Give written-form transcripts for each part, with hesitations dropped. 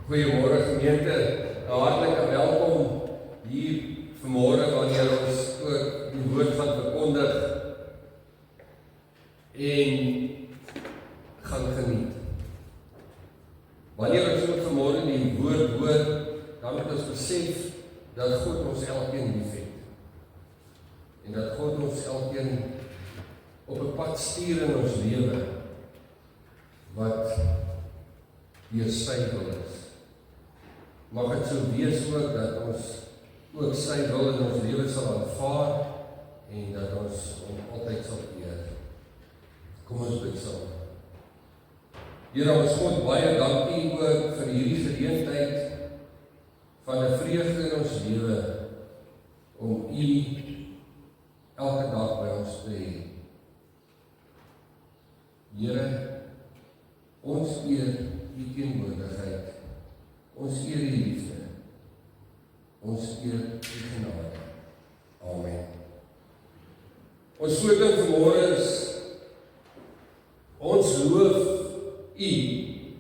Goeiemôre gemeente, 'n hartlike welkom hier vanmôre wanneer ons ook die woord gaan verkondig en gaan geniet. Wanneer ons ook vanmôre die woord hoor, dan moet ons besef dat God ons elkeen liefhet en dat God ons elkeen op 'n pad stuur in ons lewe wat deur sy wil is. Mag het so wees ook dat ons ook sy wil in ons lewe sal aanvaar en dat ons hom altyd sal eer. Kom ons bid saam. Here ons God, baie dankie ook vir hierdie geleentheid van 'n vreugde in ons lewe om U elke dag by ons te hê. Here, ons eer U teenwoordigheid. Ons eer U liefde. Ons eer U genade. Amen. Ons slogan vanmôre is: ons loof U,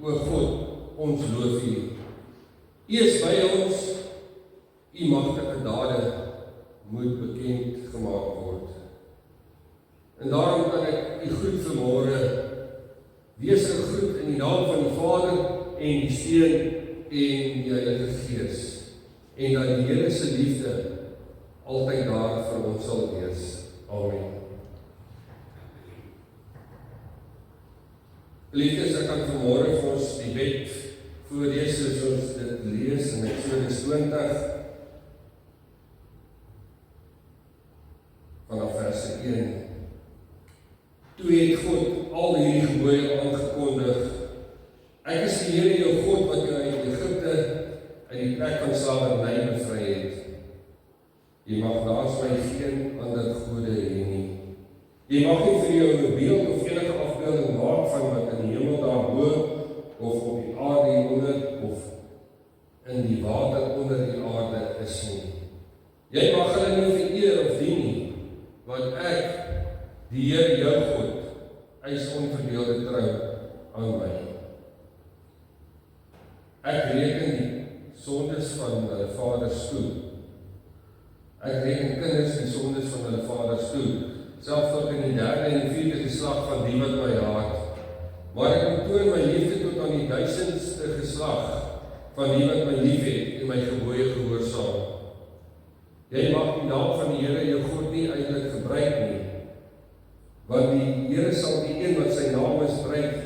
o God, ons loof U. U is by ons, U magtige dade moet bekend gemaak word. En daarom kan ek U groet vanmôre, wees gegroet in die naam van die Vader en die Seun en die Heilige Gees, en dat die Here se liefde altyd daar vir ons sal wees. Amen. Geliefdes, ek kan vanmôre vir ons die wet voorlees soos ons dit lees in Eksodus 20 vanaf vers 1. Toe het God al hierdie gebooie aangekondig: ek is die Here jou God wat jou uit Egipte, uit die plek van slawerny bevry het. Jy mag naas my geen ander gode hê nie. Jy mag nie vir jou 'n beeld of enige afbeelding maak van wat in die hemel daarbo of op die aarde hieronder of in die water onder die aarde is nie. Jy mag hulle nie vereer of dien nie, want ek, die Here jou God, eis onverdeelde trou aan my. Ek reken die sondes van hulle vaders toe. Ek reken kinders die sondes van hulle vaders toe, selfs tot in die 3de en 4de geslag van die wat my haat. Maar ek betoon my liefde tot aan die 1000ste geslag van die wat my liefhet en my gebooie gehoorsaam. Jy mag die naam van die Here jou God nie eintlik gebruik nie, want die Here sal die een wat sy naam misbruik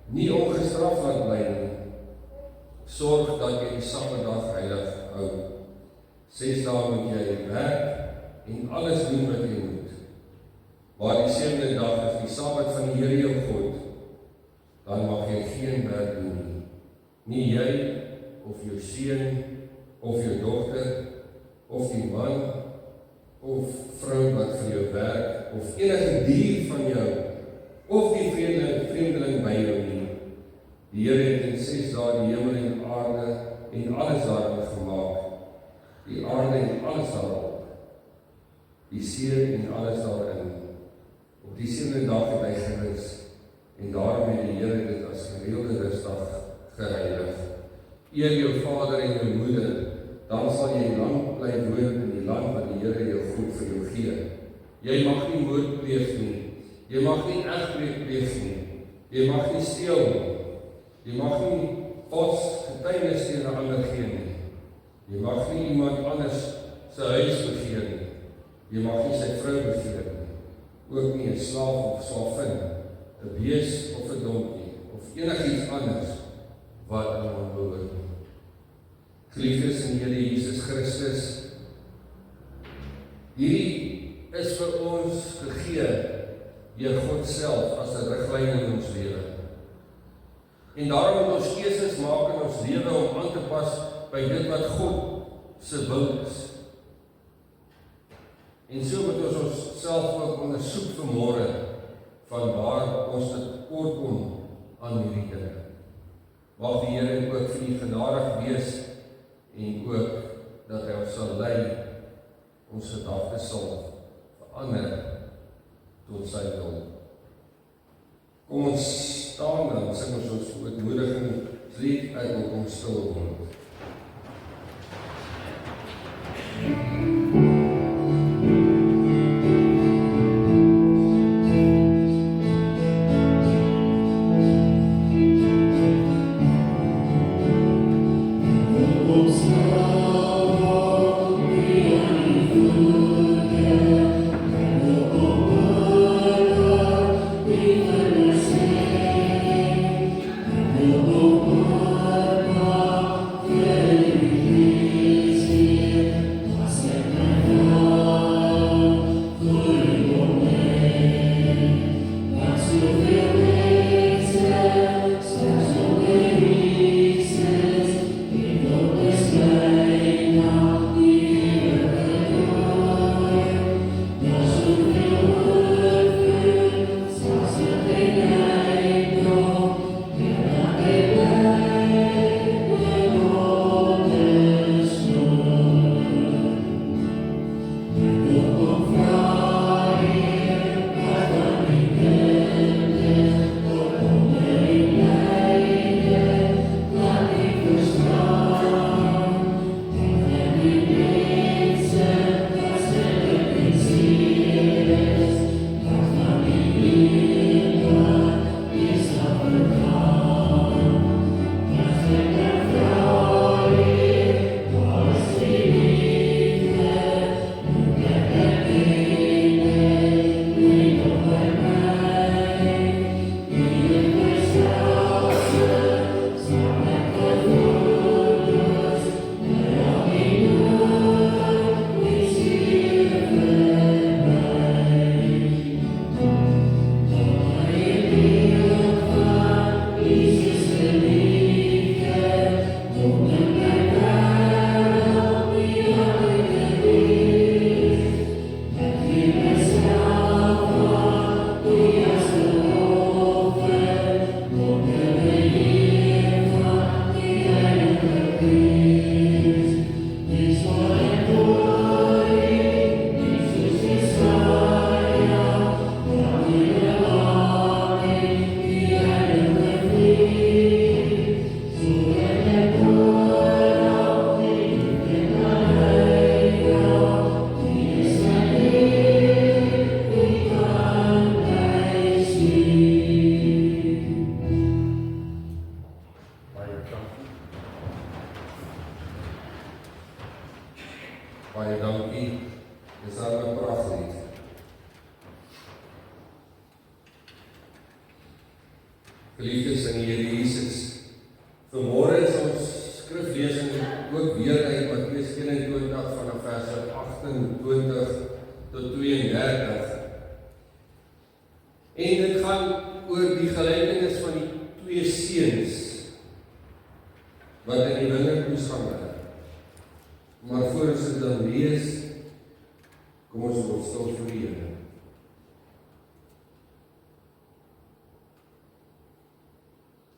nie ongestraf laat bly nie. Sorg dat jy die Sabbatdag heilig hou. 6 dae moet jy werk en alles doen wat jy moet. Maar die 7de dag is die Sabbat van die Here jou God. Dan mag jy geen werk doen nie. Nie jy of jou seun of jou dogter of die man of vrou wat vir jou werk of enige dier van jou of die vreemdeling by jou nie. Die Here het in 6 dae die hemel en aarde en alles daarin gemaak. Die aarde en alles daarop. Die see en alles daarin. Op die 7de dag het hy gerus en daarom het die Here dit as gereelde rusdag geheilig. Eer jou vader en jou moeder, dan sal jy lank bly woon in die land wat die Here jou God vir jou gee. Jy mag nie moord pleeg nie. Jy mag nie egbreek pleeg nie. Jy mag nie steel nie. Jy mag nie vals getuienis teen 'n ander gee nie. Jy mag nie iemand anders sy huis begeer nie. Jy mag nie sy vrou begeer nie. Ook nie 'n slaaf of slavin, 'n bees of 'n donkie of enigiets anders wat aan hom behoort nie. Geliefdes in die Here Jesus Christus, hierdie is vir ons gegee deur God self as 'n riglyn in ons lewe. En daarom moet ons keuses maak in ons lewe om aan te pas by dit wat God se wil is. En so moet ons onsself ook ondersoek vanmôre van waar ons dit kort kom aan hierdie dinge. Mag die Here ook vir u genadig wees en ook dat hy ons sal lei, ons gedagtes sal verander tot sy wil. Kom ons staan dan, sing ons ootmoediging Asseblief, ek wil kom stil word. Baie dankie, dis al 'n pragtig. Geliefdes in die Here Jesus, vanmôre is ons skriflesing ook weer uit Matteus 21 vanaf verse 28 tot 32. En dit gaan oor die gelykenis van die twee seuns wat in die wingerd moes gaan werk. Maar voor ons dit dan lees, kom ons word stil voor die Here.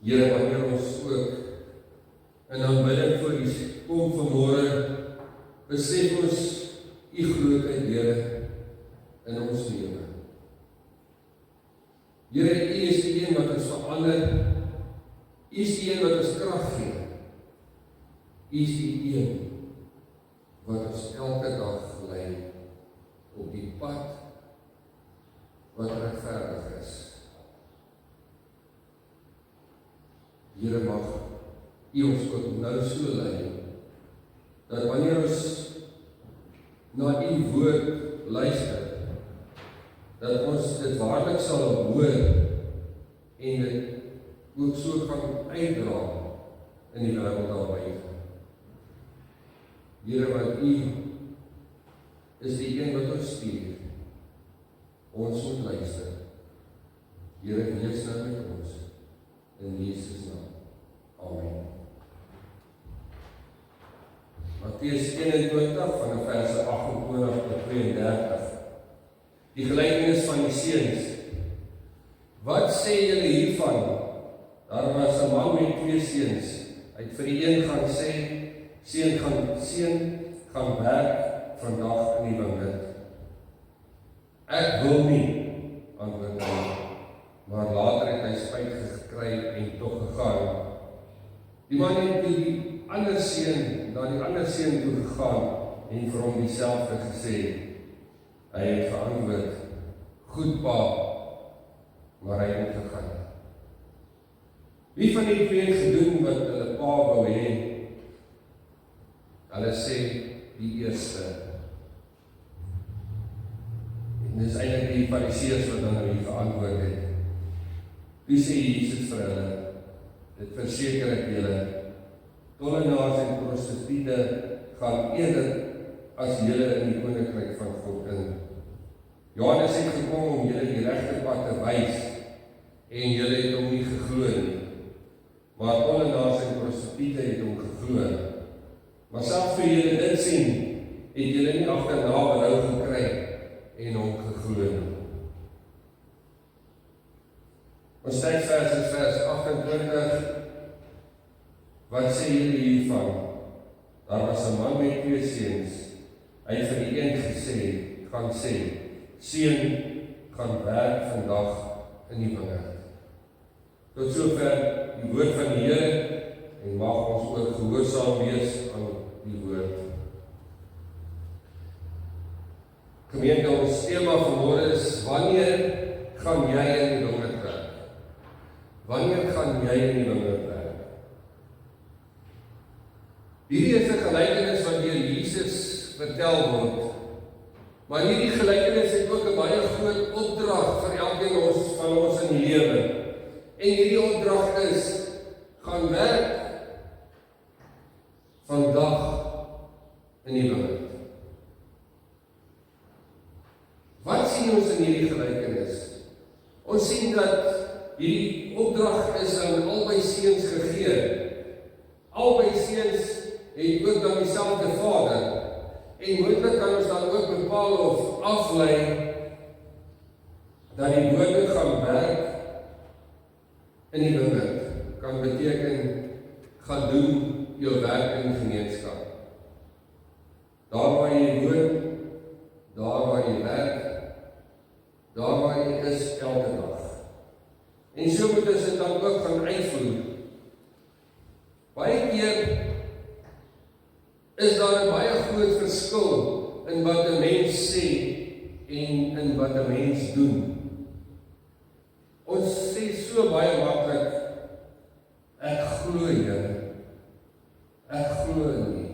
Here, wanneer ons ook in aanbidding voor U kom vanmôre, besef ons U grootheid, Here, in ons lewe. Here, U is die een wat ons verander. U is die een wat ons krag gee. U is die een wat ons elke dag lei op die pad wat regverdig is. Here, mag U ons ook nou so lei, dat wanneer ons na U woord luister, dat ons dit waarlik sal hoor en dit ook so gaan uitdra in die wêreld daar buite. Here, want U is die een wat ons stuur. Ons moet luister. Here, wees nou met ons. In Jesus naam. Amen. Matteus 21 van verse 28 tot 32. Die gelykenis van die seuns. Wat sê julle hiervan? Daar was 'n man met twee seuns. Hy het vir die een gaan sê, seun gaan werk vandag in die wingerd. Ek wil nie, antwoord hy, maar later het hy spyt gekry en tog gegaan. Die man het na die ander seun toe gegaan en vir hom dieselfde gesê. Hy het geantwoord, goed pa, maar hy het gegaan. Wie van die twee het gedoen wat hulle pa wou hê? Hulle sê die eerste. En dis eintlik die Fariseërs wat dan nou hier geantwoord het. Toe sê Jesus vir hulle, dit verseker ek julle, tollenaars en prostituie gaan eerder as julle in die koninkryk van God in. Johannes het gekom om julle die regte pad te wys, en julle het hom nie geglo nie. Maar tollenaars en prostituie het hom geglo. Maar selfs toe julle dit sien, het julle nie agterna berou gekry en hom geglo nie. Ons teksvers is vers 28. Wat sê julle hiervan? Daar was 'n man met 2 seuns. Hy het vir die een gesê, gaan sê, seun, gaan werk vandag in die wingerd. Tot sover die woord van die Here, en mag ons ook gehoorsaam wees aan die woord. Gemeente, ons tema vanmôre is, wanneer gaan jy in die wingerd werk? Wanneer gaan jy in die wingerd werk? Hierdie is 'n gelykenis wat deur Jesus vertel word. Maar hierdie gelykenis het ook 'n baie groot opdrag vir elkeen van ons in die lewe. En hierdie opdrag is, gaan werk vandag in die wingerd. Wat sien ons in hierdie gelykenis? Ons sien dat hierdie opdrag is aan albei seuns gegee. Albei seuns het ook dan dieselfde vader. En moontlik kan ons dan ook bepaal of aflei dat die woorde gaan werk in die wingerd kan beteken, gaan doen jou werk in gemeenskap. Daar waar jy woon, daar waar jy werk, daar waar jy is elke dag. En so moet ons dit dan ook gaan uitvoer. Baie keer is daar 'n baie groot verskil in wat 'n mens sê en in wat 'n mens doen. Ons sê so baie maklik, ek glo Here, ek glo nie,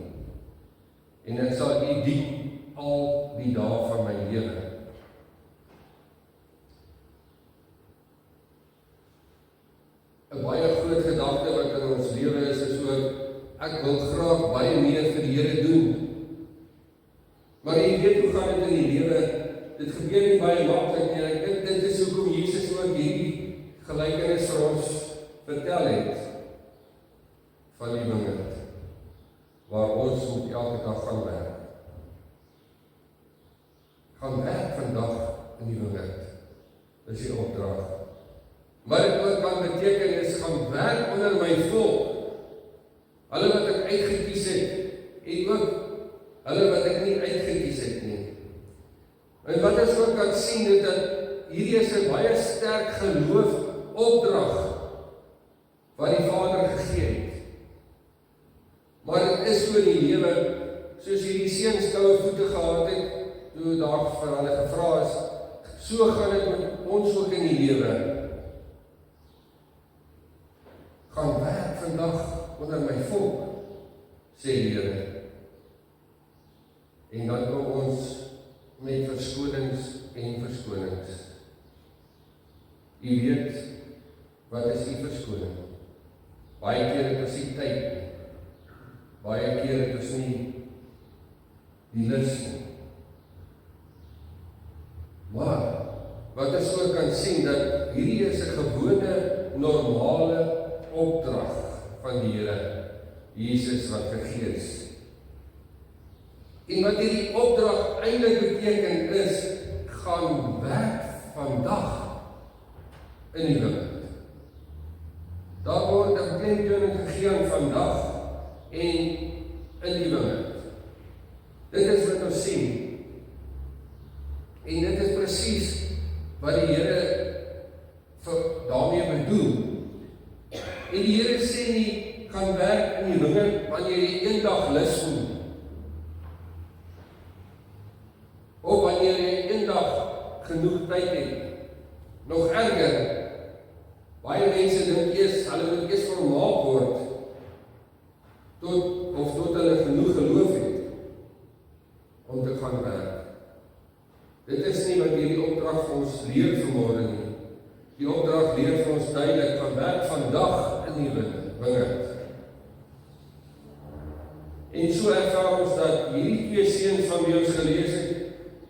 en ek sal U dien al die dae van my lewe. Een baie groot gedagte wat in ons lewe is ook, ek wil graag baie meer vir die Here doen. Maar jy weet hoe gaan dit in die lewe, dit gebeur nie baie maklik nie. Ek dink dit is hoekom Jesus ook hierdie gelykenis vir ons vertel het van die wingerd, waar ons moet elke dag gaan werk. Gaan werk vandag in die wingerd, dis die opdrag. Maar dit ook kan beteken is, gaan werk onder my volk, hulle wat ek uitgekies het, en ook hulle wat ek nie uitgekies het nie. En wat ons ook kan sien, is dat hierdie is 'n baie sterk geloof opdrag wat die Vader gegee het. Maar dit is so in die lewe, soos hierdie seuns koue voete gehad het, toe daar vir hulle gevra is, so gaan dit met ons ook in die lewe. Gaan werk vandag onder my volk, sê die Here. En dan kom ons met verskonings en verskonings. U weet, wat is die verskoning? Baie keer het ons nie tyd nie. Baie keer het ons nie die lus nie. Maar, wat ons ook kan sien, dat hierdie is 'n gewone, normale opdrag van die Here, Jesus wat gegee is. En wat hierdie opdrag eintlik beteken is, gaan werk vandag in die wingerd. Daar word 'n beklemtoning gegee aan vandag en in die wingerd. Dit is wat ons sien. En dit is presies wat die Here daarmee bedoel. En die Here sê nie, gaan werk in die wingerd wanneer jy eendag lus voel. Of wanneer jy eendag genoeg tyd het. Nog erger, baie mense dink eers, hulle moet eers volmaak word, tot hulle genoeg geloof het, om te gaan werk. Dit is nie wat hierdie opdrag vir ons leer vanmôre nie. Die opdrag leer vir ons duidelik, van werk vandag in die wingerd. En so ervaar ons dat hierdie twee seuns van wie ons gelees het,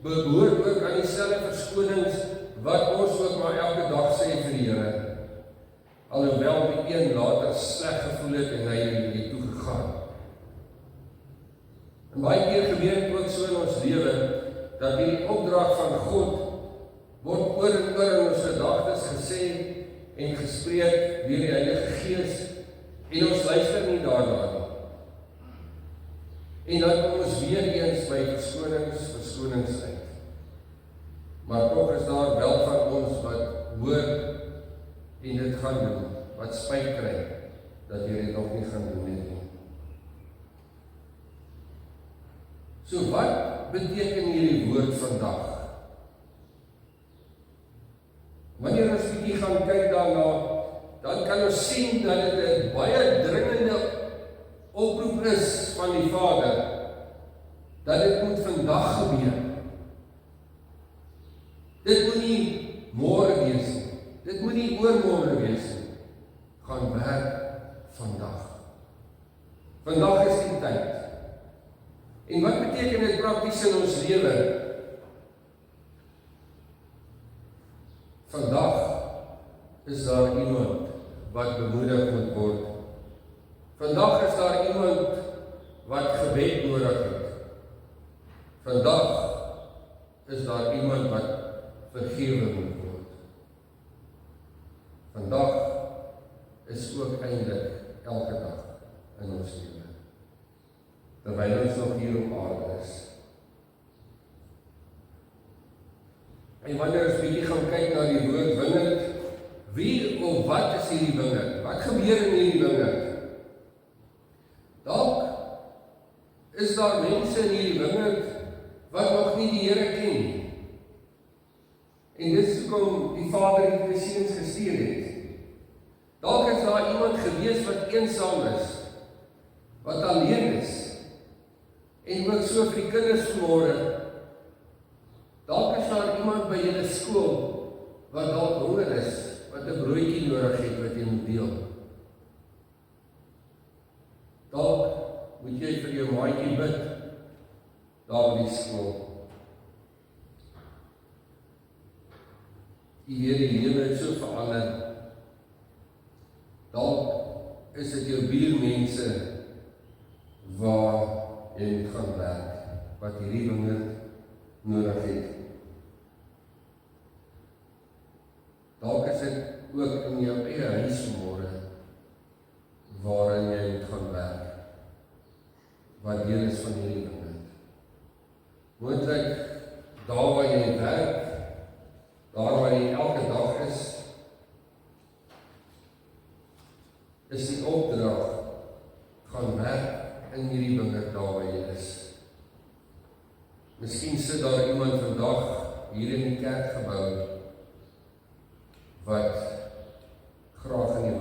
behoort ook aan dieselfde verskonings wat ons ook maar elke dag sê vir die Here. Alhoewel die een later sleg gevoel het en hy het toe gegaan. En baie keer gebeur het ook so in ons lewe, dat die opdrag van God word oor en oor in ons gedagtes gesê en gespreek deur die Heilige Gees, en ons luister nie daarna nie. En dan kom ons weer eens by verskonings uit. Maar tog is daar wel van ons wat hoor en dit gaan doen, wat spyt kry, dat jy dit nog nie gaan doen nie. So wat beteken hierdie woord vandag? Wanneer ons bietjie gaan kyk daarna, dan kan ons sien dat dit 'n baie dringende oproep is van die Vader, dat dit moet vandag gebeur. Dit moet nie môre wees nie. Dit moet nie oormôre wees nie. Gaan werk vandag. Vandag is die tyd. En wat beteken dit prakties in ons lewe? Vandag is daar iemand wat bemoedig moet word. Vandag is daar iemand wat gebed nodig het. Vandag is daar iemand wat vergewe moet word. Vandag is ook eintlik elke dag in ons lewe, terwyl ons nog hier op aarde is. En wanneer ons bietjie gaan kyk na die woord wingerd, wie of wat is hierdie wingerd? Wat gebeur in hierdie wingerd? Dalk is daar mense in hierdie wingerd wat nog nie die Here ken nie. En dis hoekom die Vader die twee seuns gestuur het. Dalk is daar iemand gewees wat eensaam is, wat alleen is, en ook so vir die kinders vanmôre. Dalk is daar iemand by julle skool, wat dalk honger is, wat 'n broodjie nodig het, wat jy moet deel. Dalk moet jy vir jou maatjie bid, daar by die skool. Die lewe het so verander. Dalk is dit jou buurmense waar jy moet gaan werk, wat hierdie wingerd nodig het. Dalk is dit ook in jou eie huis vanmôre waarin jy moet gaan werk, wat deel is van hierdie wingerd. Moontlik daar waar jy werk, daar waar jy elke dag is die opdrag, gaan werk in hierdie wingerd daar waar jy is. Miskien sit daar iemand vandag hier in die kerkgebou wat graag in die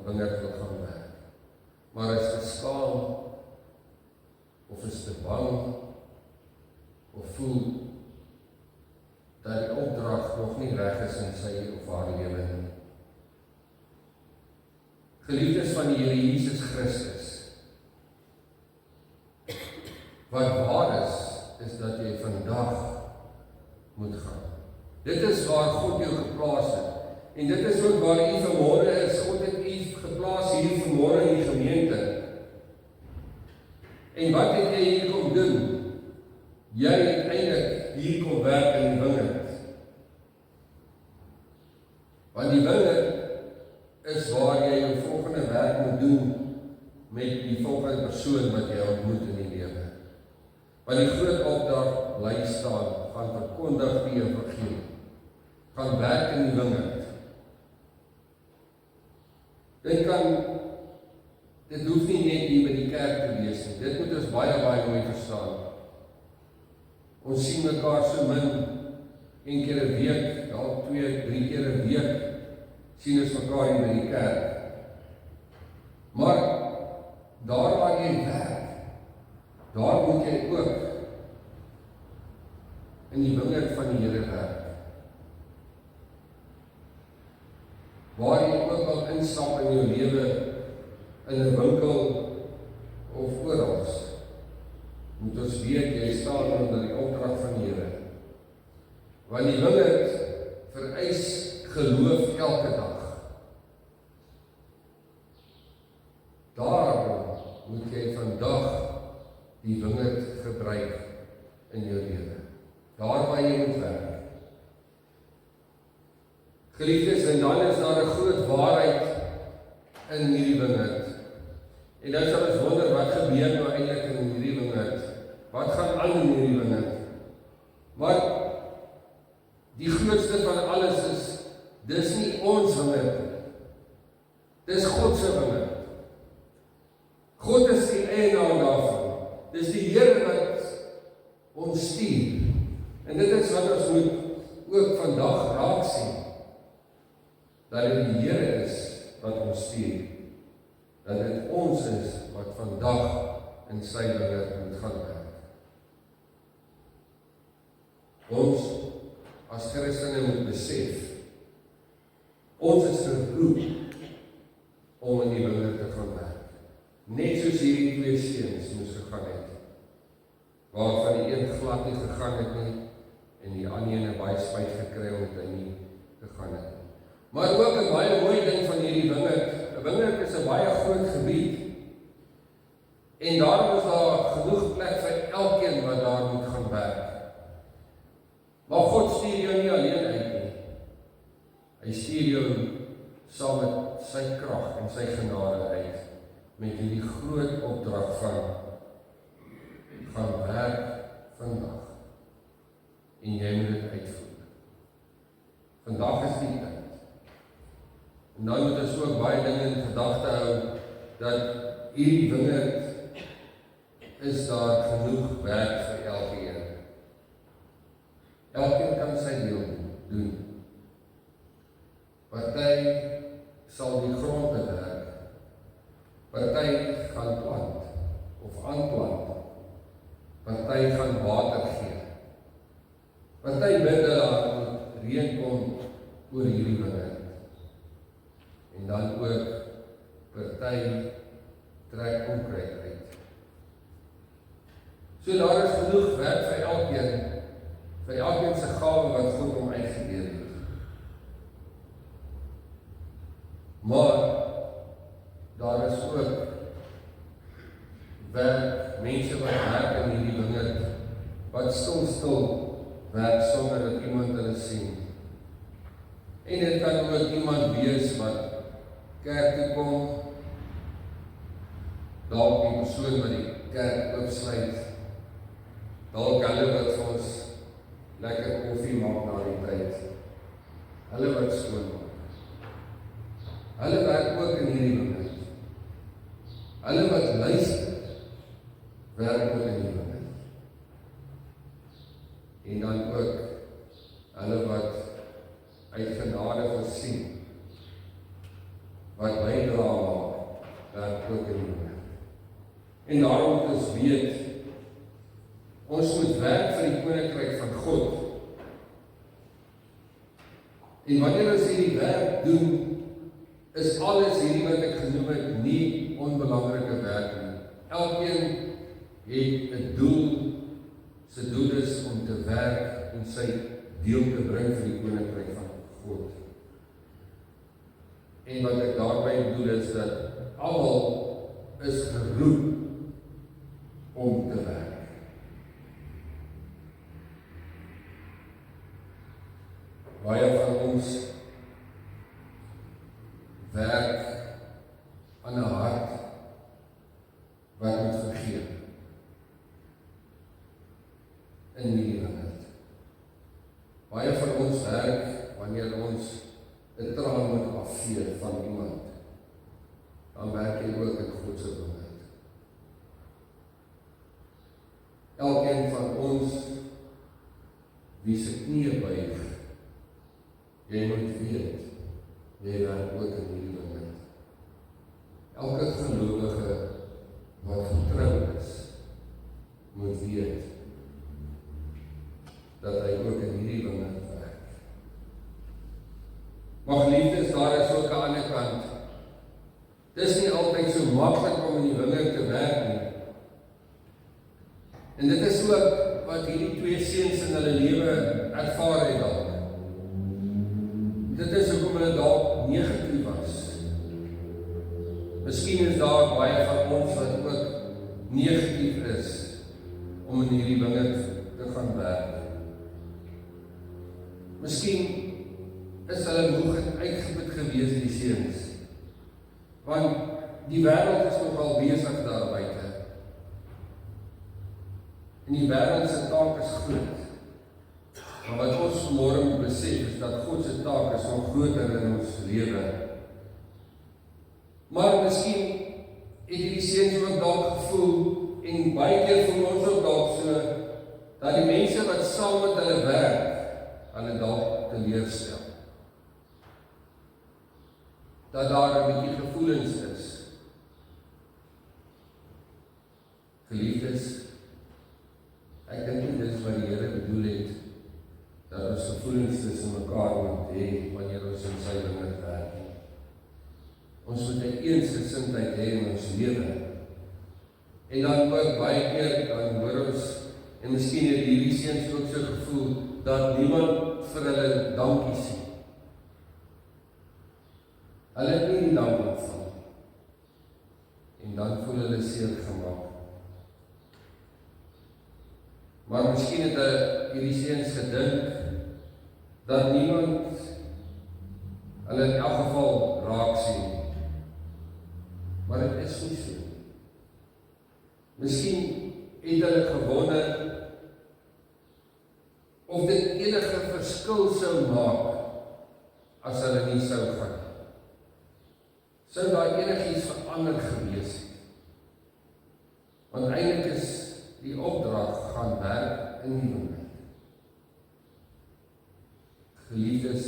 wingerd wil gaan werk, maar is geskaam of is te bang of voel dat die opdrag nog nie reg is in sy of haar lewe nie. Geliefdes van die Here Jesus Christus, wat waar is dat jy vandag moet gaan. Dit is waar God jou geplaas het. En dit is ook waar u vanmôre is. God het u geplaas hier vanmôre in die gemeente. En wat het jy hier kom doen? Jy het eintlik hier kom werk in die wingerd. Want die wingerd is waar jy jou volgende werk moet doen met die volgende persoon wat jy ontmoet in die lewe. Want die groot opdrag bly staan, gaan verkondig die evangelie, gaan werk in die wingerd. Dit hoef nie net hier by die kerk te wees nie. Dit moet ons baie mooi verstaan. Ons sien mekaar so min, 1 keer 'n week, dalk 2, 3 keer 'n week, sien ons mekaar hier by die kerk. Maar, daar waar jy werk, daar moet jy ook in die wingerd van die Here werk. Waar jy ook al instap in jou lewe, in 'n winkel of oral, moet ons weet, jy staan onder die opdrag van die Here. Want die wingerd vereis geloof elke dag. Daarom moet jy vandag die wingerd gebruik in jou lewe. Daar waar jy moet werk. Geliefdes, en dan is daar 'n groot waarheid in hierdie wingerd. En nou sal ons wonder, wat gebeur nou eintlik in hierdie wingerd? Wat gaan aan in hierdie wingerd? Maar die grootste van alles is, dis nie ons wingerd nie. Dis God se wingerd. God is die eienaar daarvan. Dis die Here wat ons stuur. En dit is wat ons moet ook vandag raak sien. Dat dit die Here is wat ons stuur. Dat dit ons is wat vandag in sy wingerd moet gaan werk. Ons as Christene moet besef, ons is geroep om in die wingerd te gaan werk. Net soos hierdie 2 seuns moes gegaan het, waarvan die een glad nie gegaan het nie, en die ander een baie spyt gekry omdat hy nie gegaan het nie. Maar ook 'n baie mooi ding van hierdie wingerd, 'n wingerd is 'n baie groot gebied, en daarom is daar genoeg plek vir elkeen wat daar moet gaan werk. Maar God stuur jou nie alleen uit nie. Hy stuur jou saam met sy krag en sy genade uit, met hierdie groot opdrag van gaan werk vandag. En jy moet dit uitvoer. Vandag is die tyd. En dan moet ons ook baie dinge in gedagte hou, dat hierdie wingerd is daar genoeg werk vir elkeen. Elkeen kan sy deel doen. Party sal die grond bewerk, party gaan plant of aanplant, party gaan water gee, party bid dat daar reën kom oor hierdie wingerd, en dan ook party trek onkruid uit. So daar is genoeg werk vir elkeen se gawe wat God hom uitgedeel het. Maar daar is ook werk, mense wat werk in hierdie wingerd, wat stil werk sonder dat iemand hulle sien. En dit kan ook iemand wees wat kerk toe kom, dalk die persoon wat die kerk oopsluit, dalk hulle wat vir ons lekker koffie maak na die tyd, hulle wat skoonmaak. Hulle werk ook in hierdie wingerd. Hulle wat luister, werk ook in hierdie wingerd. En dan ook hulle wat uit genade voorsien, wat bydra maak, werk ook in die wingerd. En daarom moet ons weet, ons moet werk vir die koninkryk van God. En wanneer ons hierdie werk doen, is alles hierdie wat ek genoem het nie onbelangrike werk nie. Elkeen het 'n doel, sy doel is om te werk en sy deel te bring vir die koninkryk van God. En wat ek daarby bedoel is dat almal is geroep om te werk. Baie van ons werk aan 'n hart wat moet vergeet in die wingerd. Baie van ons werk wanneer ons 'n traan moet afvee van iemand dan werk jy ook in God se wingerd. Elkeen van ons wie se knie buig, jy moet weet, jy werk ook in hierdie wingerd. Elke gelowige wat getrou is, moet weet dat hy ook in hierdie wingerd werk. Maar geliefdes, daar is ook 'n ander kant. Dis nie altyd so maklik om in die wingerd te werk nie. En dit is ook wat hierdie twee seuns in hulle lewe ervaar het dalk. Dit is hoekom hulle dalk negatief was. Miskien is daar baie van ons wat ook negatief is om in hierdie wingerd te gaan werk. Miskien is hulle moeg en uitgeput gewees, die seuns. Want die wêreld is nogal besig daar buite. En die wêreld se taak is groot. Maar wat ons vanmôre moet besef is dat God se taak is nog groter in ons lewe. Maar miskien het die seuns ook dalk gevoel, en baie keer voel ons ook dalk so, dat die mense wat saam met hulle werk, hulle dalk teleurstel. Dat daar 'n bietjie gevoelens is. Geliefdes, ek dink nie dis wat die Here bedoel het, dat ons gevoelens tussen mekaar moet hê, wanneer ons in sy wingerd werk. Ons moet 'n eensgesindheid hê in ons lewe. En dan ook baie keer, dan hoor ons, en miskien het hierdie seuns ook so gevoel, dat niemand vir hulle dankie sê. Hulle het nie die dank ontvang. En dan voel hulle seer gemaak. Maar miskien het hierdie seuns gedink, dat niemand hulle in elk geval raak sien. Maar dit is nie so. Miskien het hulle gewonder of dit enige verskil sou maak as hulle nie sou gaan. Sou daar enigiets verander gewees het. Want eintlik is die opdrag gaan werk in die wingerd. Geliefdes,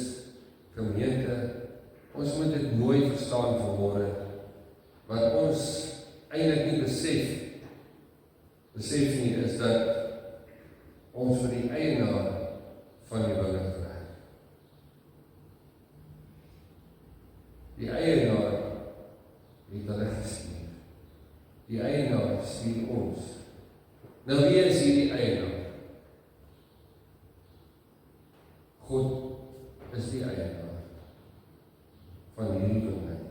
gemeente, ons moet dit mooi verstaan vanmôre, wat ons eintlik nie besef nie, is dat ons vir die eienaar van die wingerd werk. Die eienaar het hulle gestuur. Die eienaar stuur ons. Nou wie is hierdie eienaar? God is die eienaar van hierdie wingerd.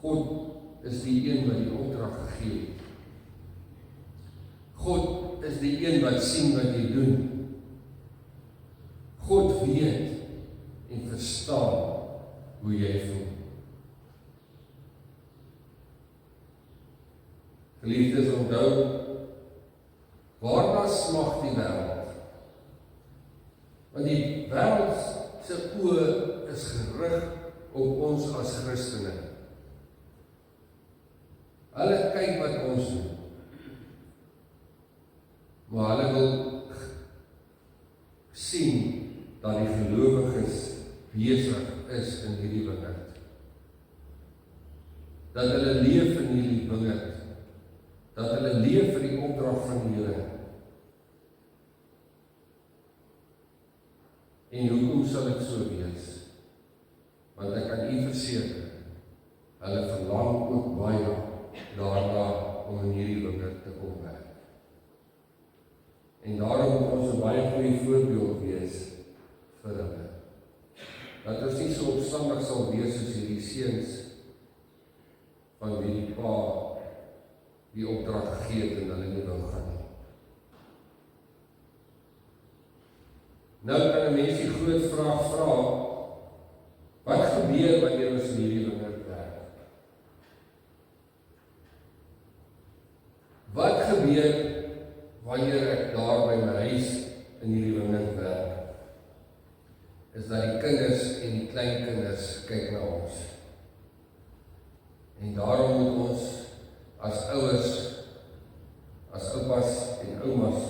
God is die een wat die opdrag gegee het. God is die een wat sien wat jy doen. God weet en verstaan hoe jy voel. Geliefdes, onthou, waarna smag die wêreld? Want die wêreld se oë is gerig op ons as Christene. Hulle kyk wat ons doen. Maar hulle wil sien dat die gelowiges besig is in hierdie wingerd. Dat hulle leef in hierdie wingerd. Dat hulle leef vir die opdrag van die Here. En hoekom sal dit so wees? Want ek kan u verseker, hulle verlang ook baie daarna om in hierdie wingerd te kom werk. En daarom moet ons 'n baie goeie voorbeeld wees vir hulle. Dat ons nie so opstandig sal wees soos hierdie seuns van wie die pa die opdrag gegee het en hulle nie wil gaan nie. Nou kan 'n mens die groot vraag vra, wat gebeur wanneer ons in hierdie wingerd werk? Wat gebeur wanneer ek daar by my huis in hierdie wingerd werk? Is dat die kinders en die kleinkinders kyk na ons. En daar daarom moet ons as ouers, as oupas en oumas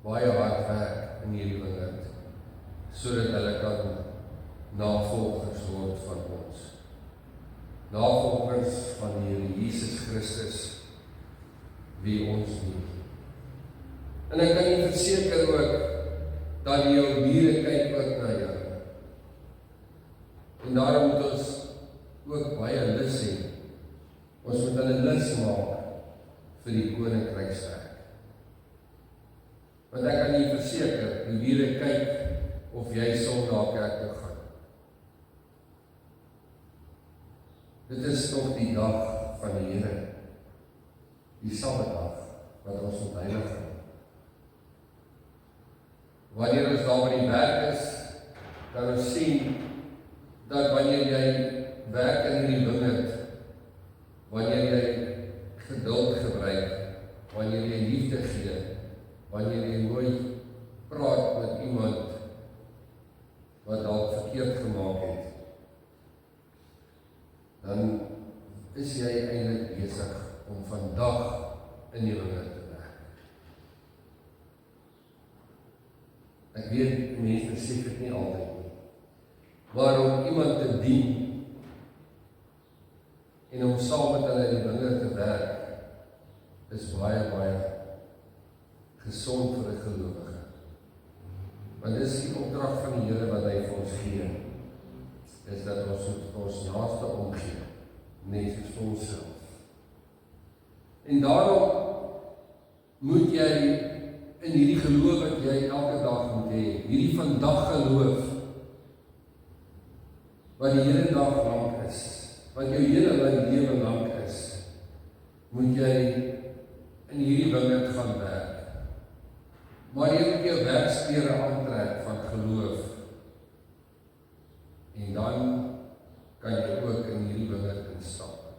baie hard werk in hierdie wêreld, sodat hulle kan navolgers word van ons. Navolgers van die Here Jesus Christus, wie ons dien. En ek kan nie verseker ook, dat jou diere kyk ook na jou. En daarom moet ons ook baie lus hê. Ons moet hulle lus maak vir die koninkrykswerk. Want ek kan nie verseker, die diere kyk of jy Sondag kerk toe gaan. Dit is nog die dag van die Here, die Sabbatdag, wat ons moet heilig hou. Wanneer ons daar by die werk is, kan ons sien, dat wanneer jy werk in die wingerd, wanneer jy geduld gebruik, wanneer jy liefde gee, wanneer jy mooi praat met iemand, wat dalk verkeerd gemaak het, dan is jy eintlik besig om vandag in die wingerd te werk. Ek weet, mense besef dit nie altyd nie. Maar om iemand te dien, en om saam met hulle in die wingerd te werk, is baie, baie gesond vir 'n gelowige. Want dis die opdrag van die Here wat hy vir ons gee, is dat ons moet ons naaste omgee, net soos vir onsself. En daarom moet jy in hierdie geloof wat jy elke dag moet hê, hierdie vandag geloof, wat die hele dag lang is, wat jou hele lewe lang is, moet jy in hierdie wingerd gaan werk. Maar jy moet jou werksklere aantrek van geloof, en dan kan jy ook in hierdie wingerd instap,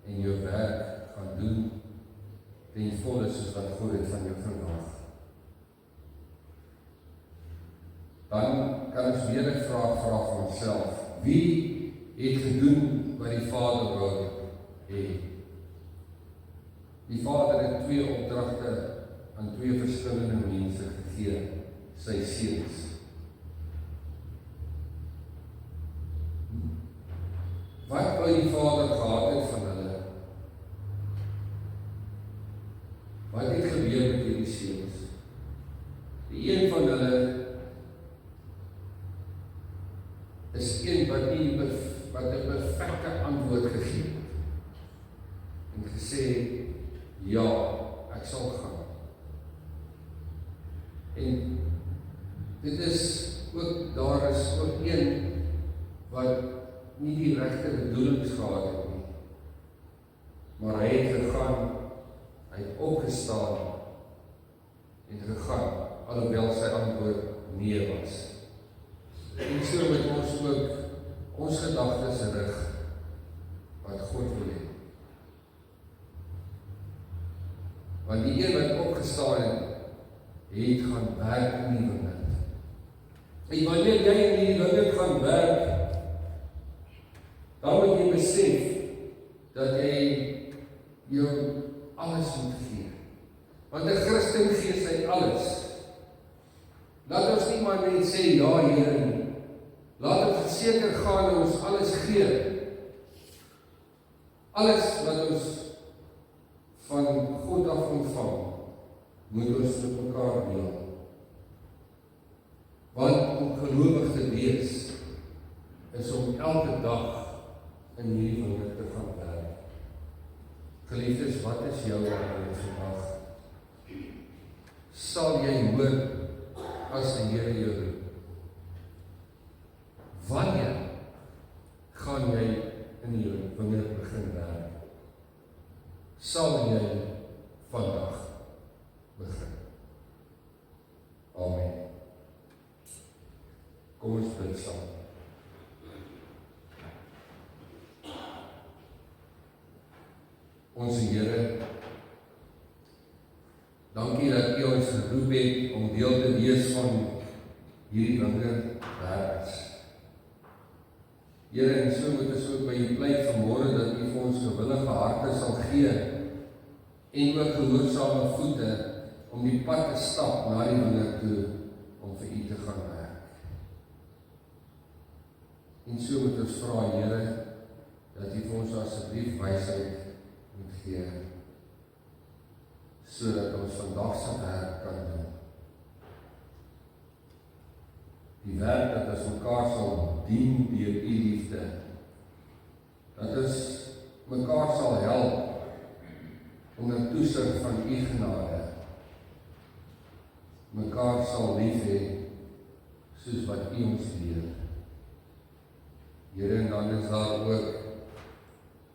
en jou werk gaan doen, ten volle soos wat God het van jou verwag. Dan kan ons weer 'n vraag vra van onsself. Wie het gedoen wat die Vader wou hê? Die Vader het 2 opdragte aan 2 verskillende mense gegee, sy seuns. Wat wou die Vader gehad het van hulle? Wat het gebeur met hierdie seuns? Die een van hulle is een wat 'n perfekte antwoord gegee het en gesê, ja, ek sal gaan. En dit is ook, daar is ook een wat nie die regte bedoelings gehad het nie, maar hy het gegaan, hy het opgestaan en gegaan, alhoewel sy antwoord nee was. En so moet ons ook ons gedagtes rig wat God wil hê. Want die een wat opgestaan het gaan werk in die wingerd. En wanneer jy in die wingerd gaan werk, dan moet jy besef dat jy jou alles moet gee. Want 'n Christen gee sy alles. Laat ons nie maar net sê, ja Here nie. Laat ons verseker gaan en ons alles gee. Alles wat ons van God af ontvang, moet ons met mekaar deel. Want om gelowig te wees, is om elke dag in hierdie wingerd te gaan werk. Geliefdes, wat is jou aanbod vandag? Sal jy hoor as die Here jou roep? Wanneer gaan jy in die wingerd begin werk? Sal jy vandag begin? Amen. Kom ons bid saam. Onse Here, dankie dat U ons geroep het om deel te wees van hierdie wingerd werkers. Here, en so moet ons ook by U pleit vanmôre dat U vir ons gewillige harte sal gee en ook gehoorsame voete om die pad te stap na die wingerd toe om vir U te gaan werk. En so moet ons vra, Here, dat U vir ons asseblief wysheid moet gee, sodat ons vandag se werk kan doen. Die werk dat ons mekaar sal dien deur U liefde, dat ons mekaar sal help onder toesig van U genade, mekaar sal lief hê soos wat U ons leer. Here, en dan is daar ook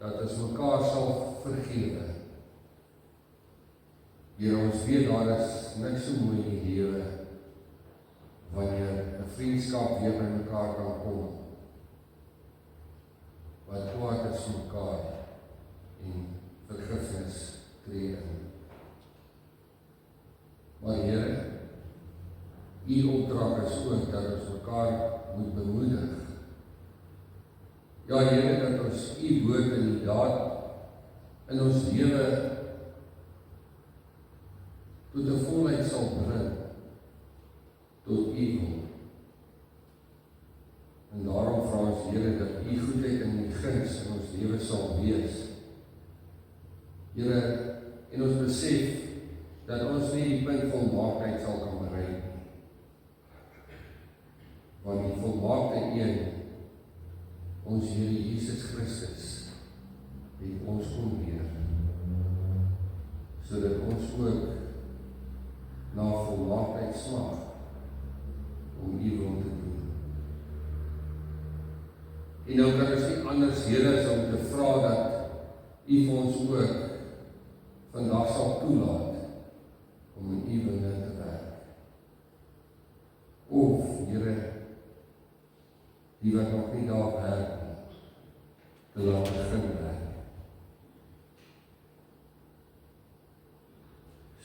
dat ons mekaar sal vergewe. Here, ons weet daar is niks so mooi in die lewe wanneer 'n vriendskap weer by mekaar kan kom, wat kwaad is vir mekaar en vergifnis tree in. Maar Here, U opdrag is ook dat ons mekaar moet bemoedig. Ja, Here, dat ons U woord in die daad in ons lewe tot 'n volheid sal bring, tot U wil. En daarom vra ons, Here, dat U goedheid en U guns in ons lewe sal wees. Here, en ons besef dat ons nie die punt volmaaktheid sal kan bereik nie. Want die volmaakte een, ons Here Jesus Christus, het ons kom leer, sodat ons ook na volmaaktheid smag om U wil te doen. En nou kan ons nie anders, Here, as om te vra dat U vir ons ook vandag sal toelaat om in U wingerd te werk. Of, Here, die wat nog nie daar werk nie, te laat begin werk.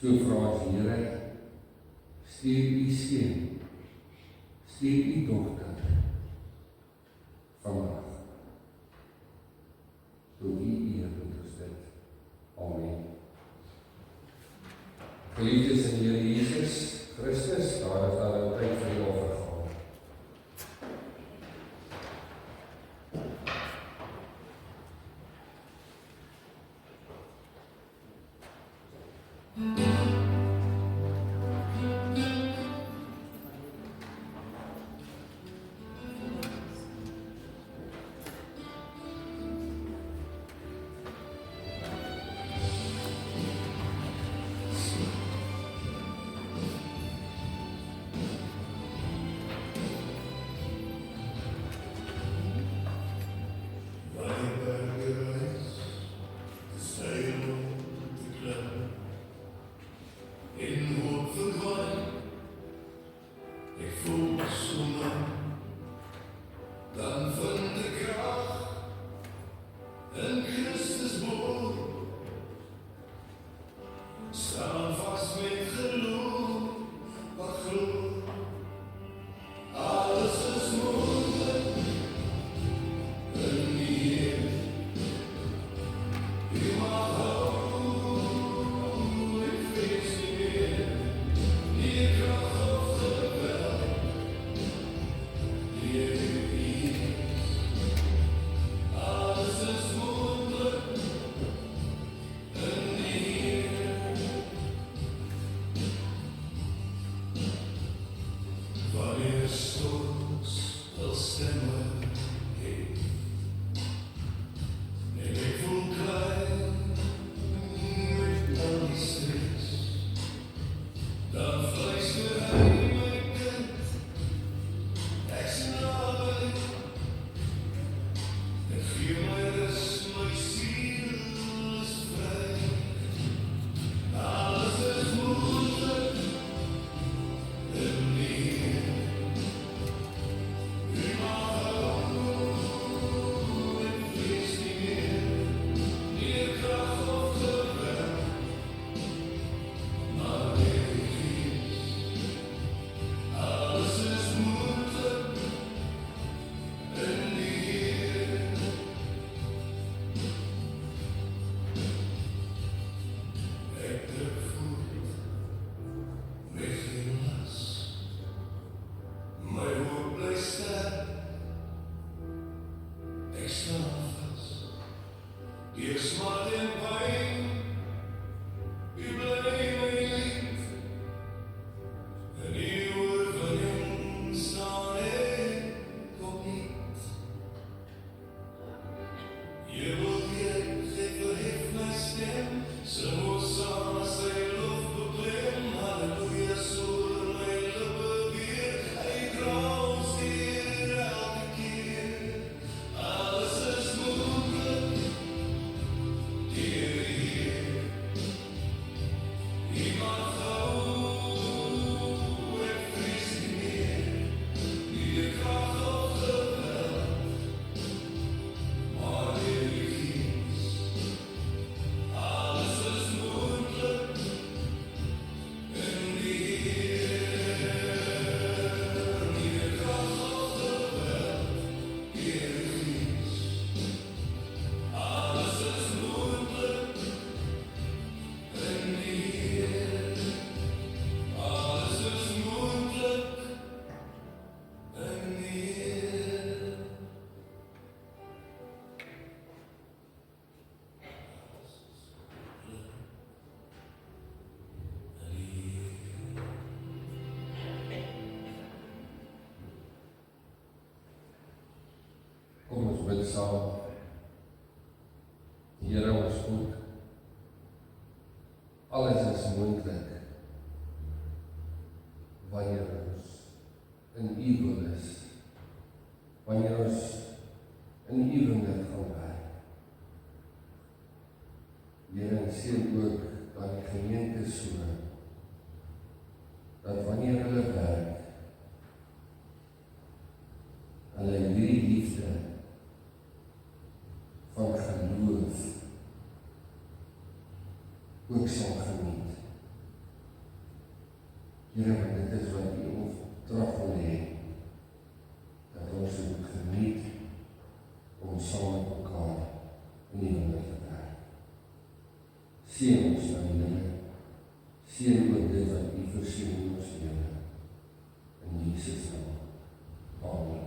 So vra ons, Here, stuur U seun, stuur U dogter vandag. Tot U eer moet ons dit. Amen. Geliefdes in die Here Jesus Christus, daar is daar 'n tyd vir die offergawe. Ek smart en pyn, u bly my lief, en u oorwinning staan ek opnuut. Jy wil weet, ek verhef my stem, sing ons saam sy lof beklem, halleluja, so my lippe weer, hy dra ons deur elke keer, alles is moontlik. Kom ons bid saam. Here ons goed. Alles is moontlik wanneer ons in U wil is. Wanneer ons in U wil gaan werk. Here, en seën ook aan die gemeente so, dat wanneer hulle werk, hulle hierdie liefde van geloof ook sal geniet. Here, want dit is wat U ons opdrag wil hê, dat ons moet geniet om saam met mekaar in die hemel te werk. Seën ons nou, Here. Seën ook dit wat U voorsien in ons lewe. In Jesus naam. Amen.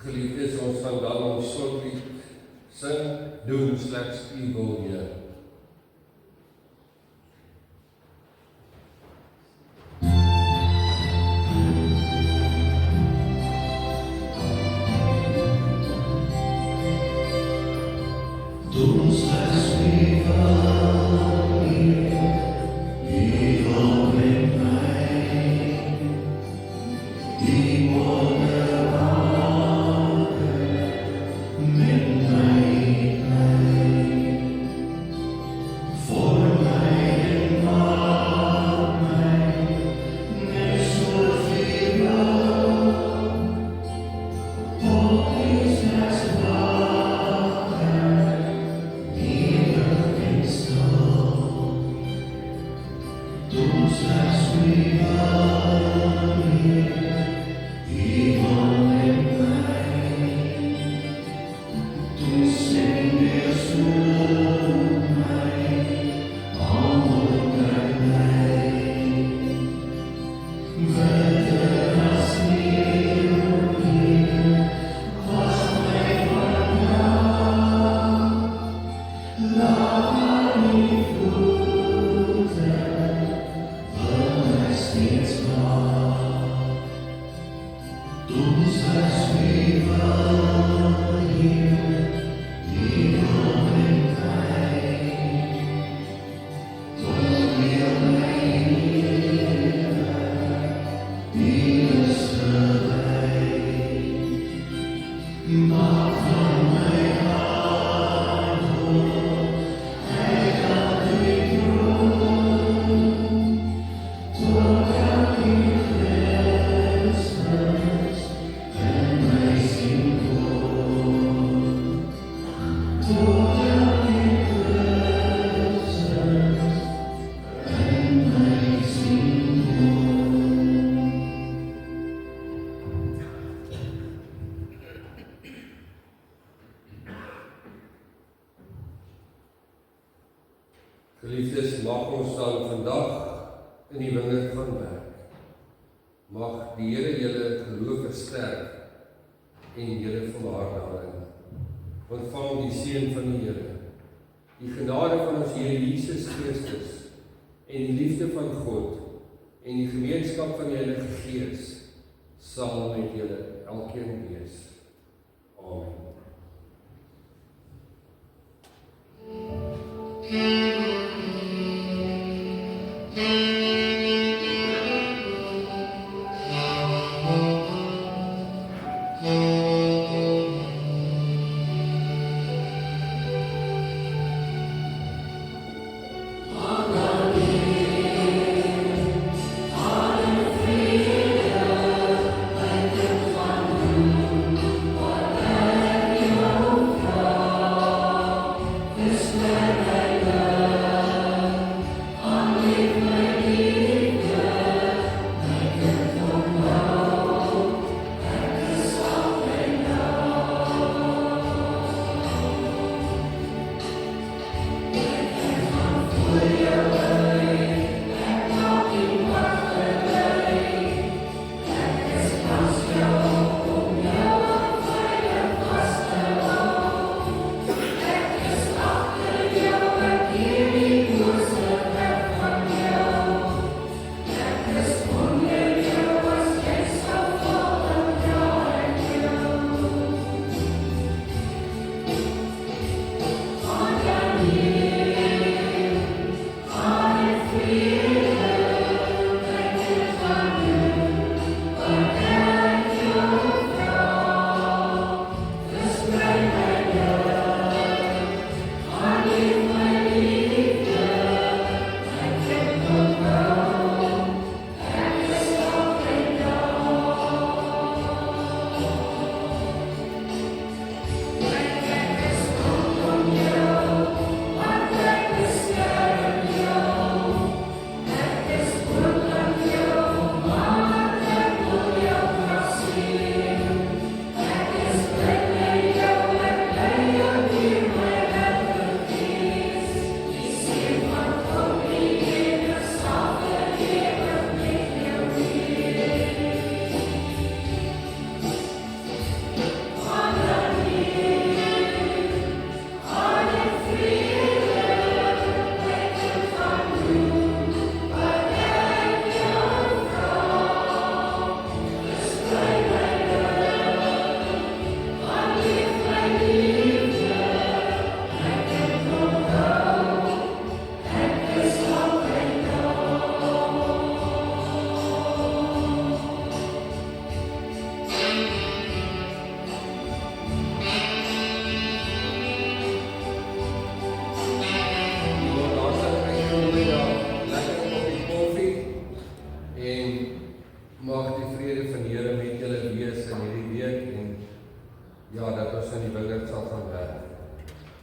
Geliefdes, ons gaan dan ons slotlied sing, doen slegs U wil, Heer. Doen slegs U wil, Heer, U wil met my, U Geliefdes, mag ons dan vandag in die wingerd gaan werk. Mag die Here julle geloof versterk en julle volhard daarin. Ontvang die seën van die Here, die genade van ons Here Jesus Christus en die liefde van God en die gemeenskap van die Heilige Gees sal met julle elkeen wees. Amen.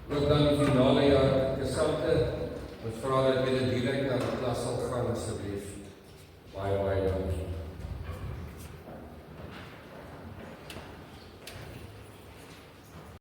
Ook dan die finale jaar gesante, ons vra dat julle direk na die klas sal gaan asseblief. Baie dankie.